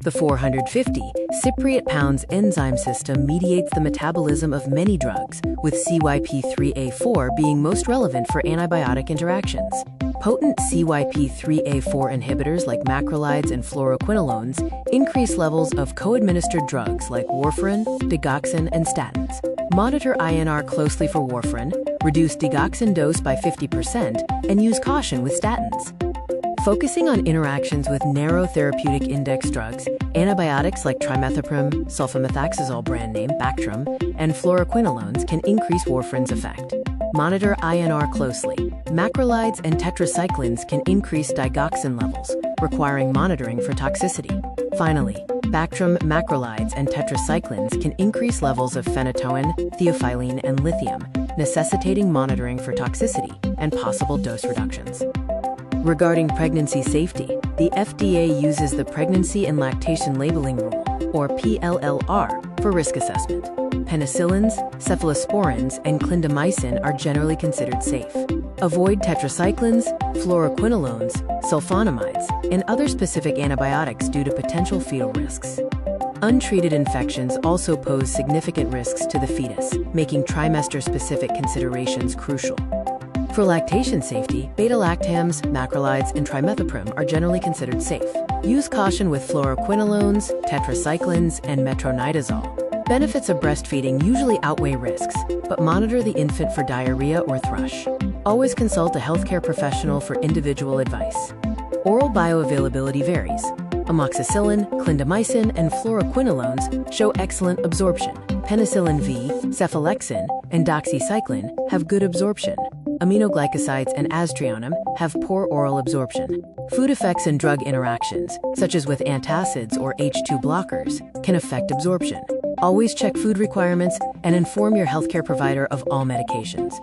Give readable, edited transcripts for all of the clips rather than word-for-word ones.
The 450 cypriot pounds enzyme system mediates the metabolism of many drugs, with CYP3A4 being most relevant for antibiotic interactions. Potent CYP3A4 inhibitors like macrolides and fluoroquinolones increase levels of co-administered drugs like warfarin, digoxin, and statins. Monitor INR closely for warfarin, reduce digoxin dose by 50%, and use caution with statins. Focusing on interactions with narrow therapeutic index drugs, antibiotics like trimethoprim, sulfamethoxazole brand name Bactrim, and fluoroquinolones can increase warfarin's effect. Monitor INR closely. Macrolides and tetracyclines can increase digoxin levels, requiring monitoring for toxicity. Finally, Bactrim, macrolides, and tetracyclines can increase levels of phenytoin, theophylline, and lithium, necessitating monitoring for toxicity and possible dose reductions. Regarding pregnancy safety, the FDA uses the Pregnancy and Lactation Labeling Rule, or PLLR, for risk assessment. Penicillins, cephalosporins, and clindamycin are generally considered safe. Avoid tetracyclines, fluoroquinolones, sulfonamides, and other specific antibiotics due to potential fetal risks. Untreated infections also pose significant risks to the fetus, making trimester-specific considerations crucial. For lactation safety, beta-lactams, macrolides, and trimethoprim are generally considered safe. Use caution with fluoroquinolones, tetracyclines, and metronidazole. Benefits of breastfeeding usually outweigh risks, but monitor the infant for diarrhea or thrush. Always consult a healthcare professional for individual advice. Oral bioavailability varies. Amoxicillin, clindamycin, and fluoroquinolones show excellent absorption. Penicillin V, cephalexin, and doxycycline have good absorption. Aminoglycosides and aztreonam have poor oral absorption. Food effects and drug interactions, such as with antacids or H2 blockers, can affect absorption. Always check food requirements and inform your healthcare provider of all medications.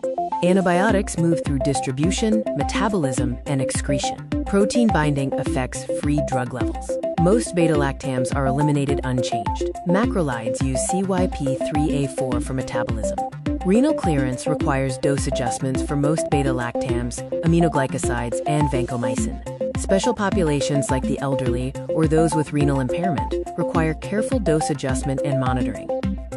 Antibiotics move through distribution, metabolism, and excretion. Protein binding affects free drug levels. Most beta-lactams are eliminated unchanged. Macrolides use CYP3A4 for metabolism. Renal clearance requires dose adjustments for most beta-lactams, aminoglycosides, and vancomycin. Special populations like the elderly or those with renal impairment require careful dose adjustment and monitoring.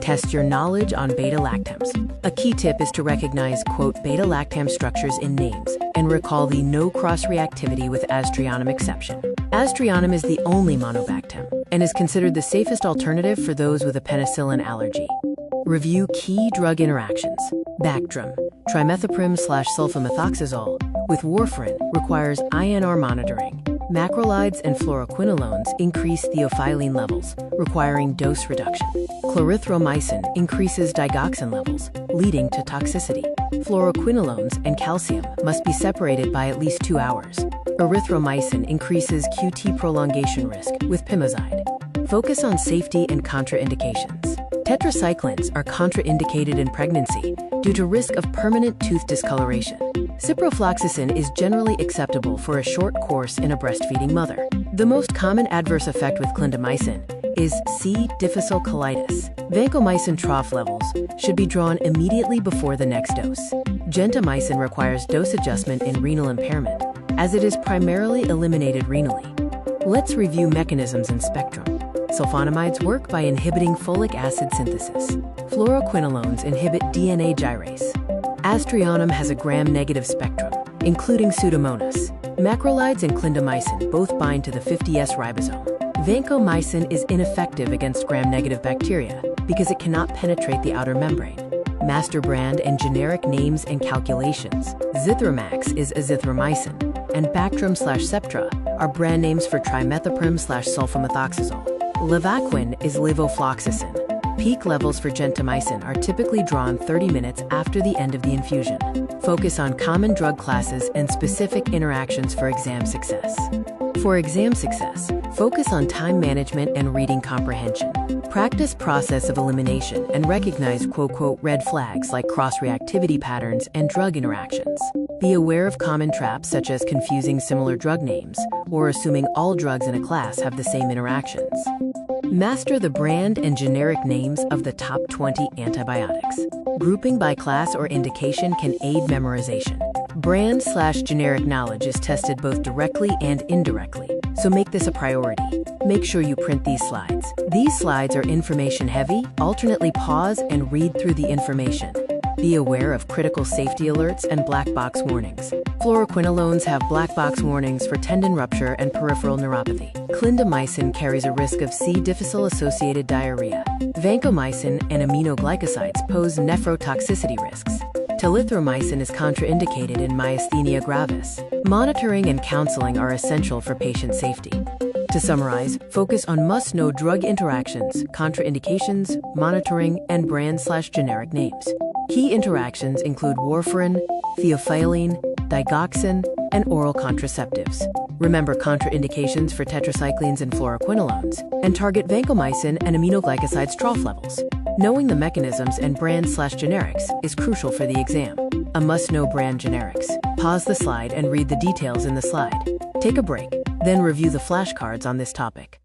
Test your knowledge on beta-lactams. A key tip is to recognize, quote, beta-lactam structures in names and recall the no cross-reactivity with aztreonam exception. Aztreonam is the only monobactam and is considered the safest alternative for those with a penicillin allergy. Review key drug interactions. Bactrim, trimethoprim/sulfamethoxazole, with warfarin requires INR monitoring. Macrolides and fluoroquinolones increase theophylline levels, requiring dose reduction. Clarithromycin increases digoxin levels, leading to toxicity. Fluoroquinolones and calcium must be separated by at least 2 hours. Erythromycin increases QT prolongation risk with pimozide. Focus on safety and contraindications. Tetracyclines are contraindicated in pregnancy due to risk of permanent tooth discoloration. Ciprofloxacin is generally acceptable for a short course in a breastfeeding mother. The most common adverse effect with clindamycin is C. difficile colitis. Vancomycin trough levels should be drawn immediately before the next dose. Gentamicin requires dose adjustment in renal impairment, as it is primarily eliminated renally. Let's review mechanisms in spectrum. Sulfonamides work by inhibiting folic acid synthesis. Fluoroquinolones inhibit DNA gyrase. Aztreonam has a gram-negative spectrum, including Pseudomonas. Macrolides and clindamycin both bind to the 50S ribosome. Vancomycin is ineffective against gram-negative bacteria because it cannot penetrate the outer membrane. Master brand and generic names and calculations. Zithromax is azithromycin, and Bactrim/Septra are brand names for trimethoprim/sulfamethoxazole. Levaquin is levofloxacin. Peak levels for gentamicin are typically drawn 30 minutes after the end of the infusion. Focus on common drug classes and specific interactions for exam success. For exam success, focus on time management and reading comprehension. Practice process of elimination and recognize quote-quote red flags like cross-reactivity patterns and drug interactions. Be aware of common traps such as confusing similar drug names or assuming all drugs in a class have the same interactions. Master the brand and generic names of the top 20 antibiotics. Grouping by class or indication can aid memorization. Brand/generic knowledge is tested both directly and indirectly, so make this a priority. Make sure you print these slides. These slides are information-heavy. Alternately pause and read through the information. Be aware of critical safety alerts and black box warnings. Fluoroquinolones have black box warnings for tendon rupture and peripheral neuropathy. Clindamycin carries a risk of C. difficile-associated diarrhea. Vancomycin and aminoglycosides pose nephrotoxicity risks. Telithromycin is contraindicated in myasthenia gravis. Monitoring and counseling are essential for patient safety. To summarize, focus on must-know drug interactions, contraindications, monitoring, and brand/generic names. Key interactions include warfarin, theophylline, digoxin, and oral contraceptives. Remember contraindications for tetracyclines and fluoroquinolones, and target vancomycin and aminoglycosides trough levels. Knowing the mechanisms and brand/generics is crucial for the exam. A must-know brand generics. Pause the slide and read the details in the slide. Take a break, then review the flashcards on this topic.